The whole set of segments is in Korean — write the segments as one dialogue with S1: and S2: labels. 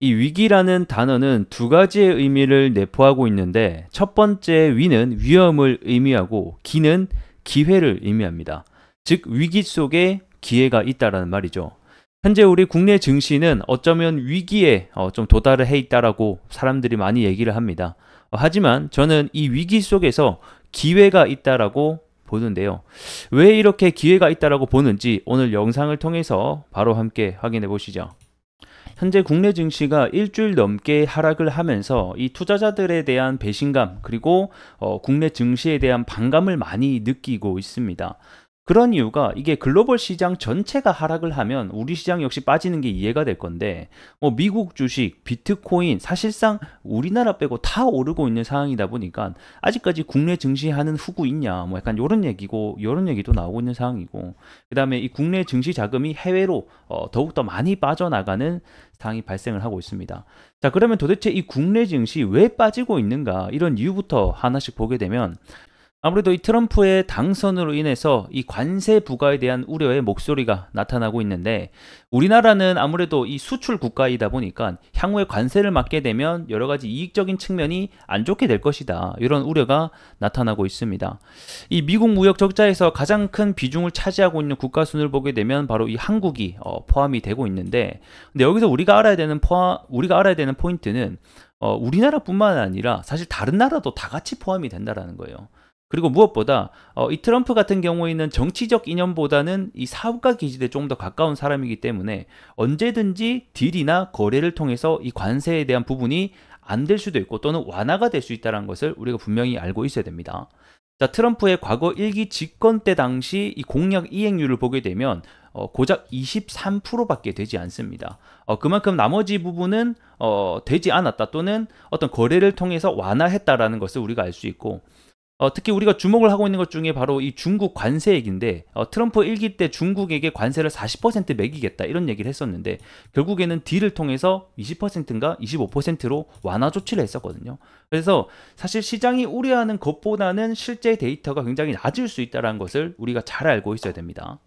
S1: 이 위기라는 단어는 두 가지의 의미를 내포하고 있는데 첫 번째 위는 위험을 의미하고 기는 기회를 의미합니다. 즉 위기 속에 기회가 있다라는 말이죠. 현재 우리 국내 증시는 어쩌면 위기에 좀 도달을 해 있다라고 사람들이 많이 얘기를 합니다. 하지만 저는 이 위기 속에서 기회가 있다라고 보는데요. 왜 이렇게 기회가 있다라고 보는지 오늘 영상을 통해서 바로 함께 확인해 보시죠. 현재 국내 증시가 일주일 넘게 하락을 하면서 이 투자자들에 대한 배신감 그리고 국내 증시에 대한 반감을 많이 느끼고 있습니다. 그런 이유가 이게 글로벌 시장 전체가 하락을 하면 우리 시장 역시 빠지는 게 이해가 될 건데 미국 주식, 비트코인 사실상 우리나라 빼고 다 오르고 있는 상황이다 보니까 아직까지 국내 증시 하는 후구 있냐 뭐 약간 요런 얘기고 요런 얘기도 나오고 있는 상황이고 그다음에 이 국내 증시 자금이 해외로 더욱더 많이 빠져나가는 상황이 발생을 하고 있습니다. 자, 그러면 도대체 이 국내 증시 왜 빠지고 있는가 이런 이유부터 하나씩 보게 되면 아무래도 이 트럼프의 당선으로 인해서 이 관세 부과에 대한 우려의 목소리가 나타나고 있는데 우리나라는 아무래도 이 수출 국가이다 보니까 향후에 관세를 맞게 되면 여러 가지 이익적인 측면이 안 좋게 될 것이다. 이런 우려가 나타나고 있습니다. 이 미국 무역 적자에서 가장 큰 비중을 차지하고 있는 국가 순을 보게 되면 바로 이 한국이 포함이 되고 있는데 근데 여기서 우리가 알아야 되는 포인트는 우리나라뿐만 아니라 사실 다른 나라도 다 같이 포함이 된다라는 거예요. 그리고 무엇보다 이 트럼프 같은 경우에는 정치적 이념보다는 이 사업가 기질에 조금 더 가까운 사람이기 때문에 언제든지 딜이나 거래를 통해서 이 관세에 대한 부분이 안 될 수도 있고 또는 완화가 될 수 있다는 것을 우리가 분명히 알고 있어야 됩니다. 자, 트럼프의 과거 1기 집권 때 당시 이 공약 이행률을 보게 되면 고작 23%밖에 되지 않습니다. 그만큼 나머지 부분은 되지 않았다 또는 어떤 거래를 통해서 완화했다라는 것을 우리가 알 수 있고 특히 우리가 주목을 하고 있는 것 중에 바로 이 중국 관세 얘기인데 트럼프 1기 때 중국에게 관세를 40% 매기겠다 이런 얘기를 했었는데 결국에는 딜을 통해서 20%인가 25%로 완화 조치를 했었거든요. 그래서 사실 시장이 우려하는 것보다는 실제 데이터가 굉장히 낮을 수 있다는 것을 우리가 잘 알고 있어야 됩니다.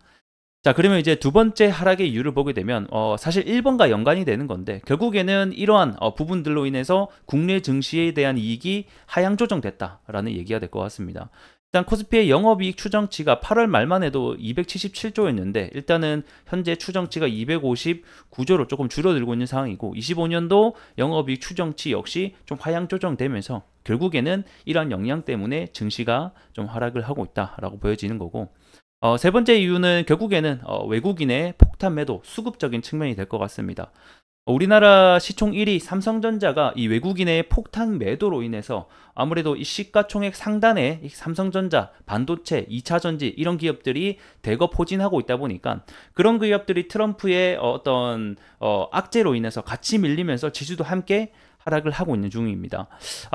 S1: 자, 그러면 이제 두 번째 하락의 이유를 보게 되면 사실 1번과 연관이 되는 건데 결국에는 이러한 부분들로 인해서 국내 증시에 대한 이익이 하향 조정됐다라는 얘기가 될 것 같습니다. 일단 코스피의 영업이익 추정치가 8월 말만 해도 277조였는데 일단은 현재 추정치가 259조로 조금 줄어들고 있는 상황이고 25년도 영업이익 추정치 역시 좀 하향 조정되면서 결국에는 이러한 영향 때문에 증시가 좀 하락을 하고 있다라고 보여지는 거고 세 번째 이유는 결국에는 외국인의 폭탄 매도, 수급적인 측면이 될 것 같습니다. 우리나라 시총 1위 삼성전자가 이 외국인의 폭탄 매도로 인해서 아무래도 이 시가총액 상단에 이 삼성전자, 반도체, 2차전지 이런 기업들이 대거 포진하고 있다 보니까 그런 기업들이 트럼프의 어떤 악재로 인해서 같이 밀리면서 지수도 함께 하락을 하고 있는 중입니다.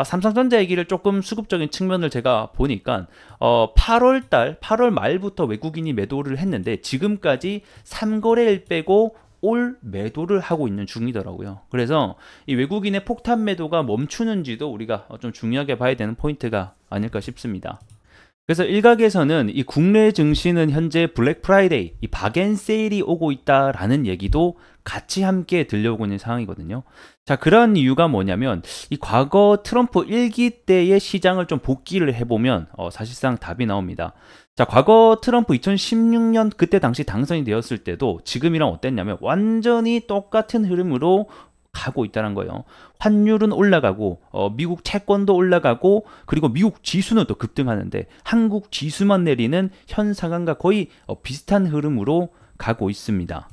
S1: 삼성전자 얘기를 조금 수급적인 측면을 제가 보니까 8월 말부터 외국인이 매도를 했는데 지금까지 3거래일 빼고 올 매도를 하고 있는 중이더라고요. 그래서 이 외국인의 폭탄 매도가 멈추는지도 우리가 좀 중요하게 봐야 되는 포인트가 아닐까 싶습니다. 그래서 일각에서는 이 국내 증시는 현재 블랙 프라이데이, 이 박앤세일이 오고 있다라는 얘기도 같이 함께 들려오고 있는 상황이거든요. 자, 그런 이유가 뭐냐면 이 과거 트럼프 1기 때의 시장을 좀 복기를 해보면 사실상 답이 나옵니다. 자, 과거 트럼프 2016년 그때 당시 당선이 되었을 때도 지금이랑 어땠냐면 완전히 똑같은 흐름으로 가고 있다는 거예요. 환율은 올라가고 미국 채권도 올라가고 그리고 미국 지수는 또 급등하는데 한국 지수만 내리는 현 상황과 거의 비슷한 흐름으로 가고 있습니다.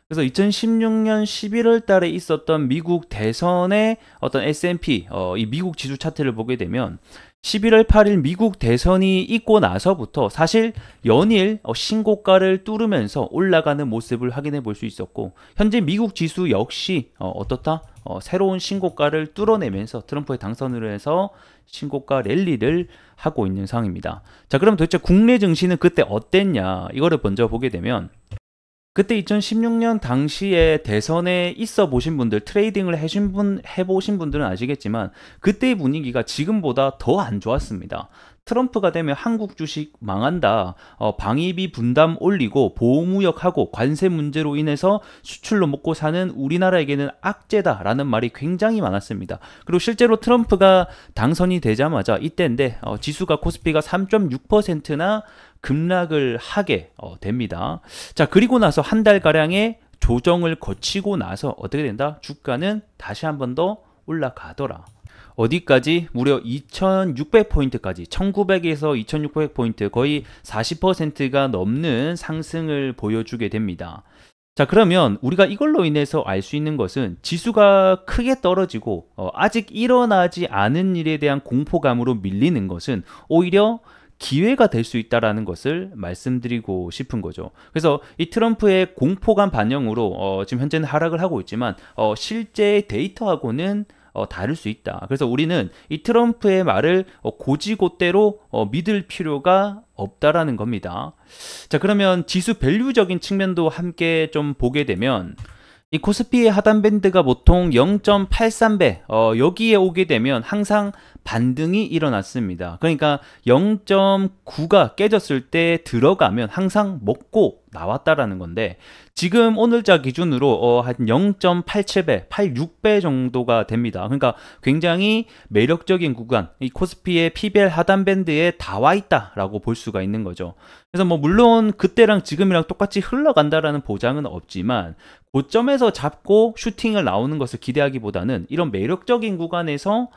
S1: 그래서 2016년 11월 달에 있었던 미국 대선의 어떤 S&P 이 미국 지수 차트를 보게 되면 11월 8일 미국 대선이 있고 나서부터 사실 연일 신고가를 뚫으면서 올라가는 모습을 확인해 볼 수 있었고 현재 미국 지수 역시 어떻다? 새로운 신고가를 뚫어내면서 트럼프의 당선으로 해서 신고가 랠리를 하고 있는 상황입니다. 자, 그럼 도대체 국내 증시는 그때 어땠냐? 이거를 먼저 보게 되면 그때 2016년 당시에 대선에 있어 보신 분들, 트레이딩을 해보신 분들은 아시겠지만 그때의 분위기가 지금보다 더 안 좋았습니다. 트럼프가 되면 한국 주식 망한다, 방위비 분담 올리고 보호무역하고 관세 문제로 인해서 수출로 먹고 사는 우리나라에게는 악재다라는 말이 굉장히 많았습니다. 그리고 실제로 트럼프가 당선이 되자마자 이때인데 지수가 코스피가 3.6%나 급락을 하게 됩니다. 자, 그리고 나서 한 달가량의 조정을 거치고 나서 어떻게 된다? 주가는 다시 한 번 더 올라가더라. 어디까지? 무려 2600포인트까지, 1900에서 2600포인트, 거의 40%가 넘는 상승을 보여주게 됩니다. 자, 그러면 우리가 이걸로 인해서 알 수 있는 것은 지수가 크게 떨어지고 아직 일어나지 않은 일에 대한 공포감으로 밀리는 것은 오히려 기회가 될 수 있다라는 것을 말씀드리고 싶은 거죠. 그래서 이 트럼프의 공포감 반영으로 지금 현재는 하락을 하고 있지만 실제 데이터하고는 다를 수 있다. 그래서 우리는 이 트럼프의 말을 고지고대로 믿을 필요가 없다라는 겁니다. 자, 그러면 지수 밸류적인 측면도 함께 좀 보게 되면 이 코스피의 하단 밴드가 보통 0.83배, 여기에 오게 되면 항상 반등이 일어났습니다. 그러니까 0.9가 깨졌을 때 들어가면 항상 먹고 나왔다라는 건데, 지금 오늘자 기준으로 한 0.87배, 86배 정도가 됩니다. 그러니까 굉장히 매력적인 구간, 이 코스피의 PBR 하단 밴드에 다 와 있다라고 볼 수가 있는 거죠. 그래서 뭐 물론 그때랑 지금이랑 똑같이 흘러간다라는 보장은 없지만 고점에서 잡고 슈팅을 나오는 것을 기대하기보다는 이런 매력적인 구간에서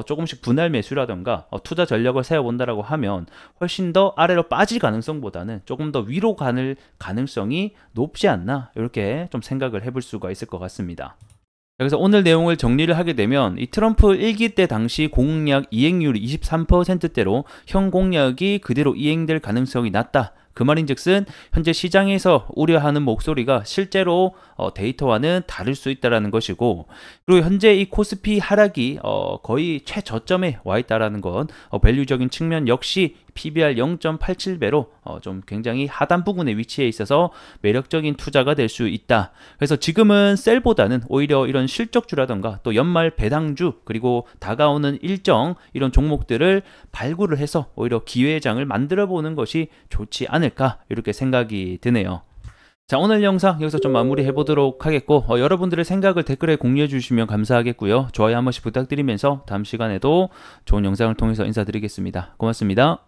S1: 조금씩 분할 매수라던가 투자 전략을 세워본다라고 하면 훨씬 더 아래로 빠질 가능성보다는 조금 더 위로 가는 가능성이 높지 않나, 이렇게 좀 생각을 해볼 수가 있을 것 같습니다. 그래서 오늘 내용을 정리를 하게 되면 이 트럼프 1기 때 당시 공약 이행률이 23%대로 현 공약이 그대로 이행될 가능성이 낮다. 그 말인즉슨 현재 시장에서 우려하는 목소리가 실제로 데이터와는 다를 수 있다는 것이고, 그리고 현재 이 코스피 하락이 거의 최저점에 와 있다는 건 밸류적인 측면 역시 PBR 0.87배로 좀 굉장히 하단 부분에 위치해 있어서 매력적인 투자가 될 수 있다. 그래서 지금은 셀보다는 오히려 이런 실적주라던가 또 연말 배당주, 그리고 다가오는 일정, 이런 종목들을 발굴을 해서 오히려 기회장을 만들어 보는 것이 좋지 않을까, 이렇게 생각이 드네요. 자, 오늘 영상 여기서 좀 마무리 해보도록 하겠고, 여러분들의 생각을 댓글에 공유해 주시면 감사하겠고요. 좋아요 한 번씩 부탁드리면서 다음 시간에도 좋은 영상을 통해서 인사드리겠습니다. 고맙습니다.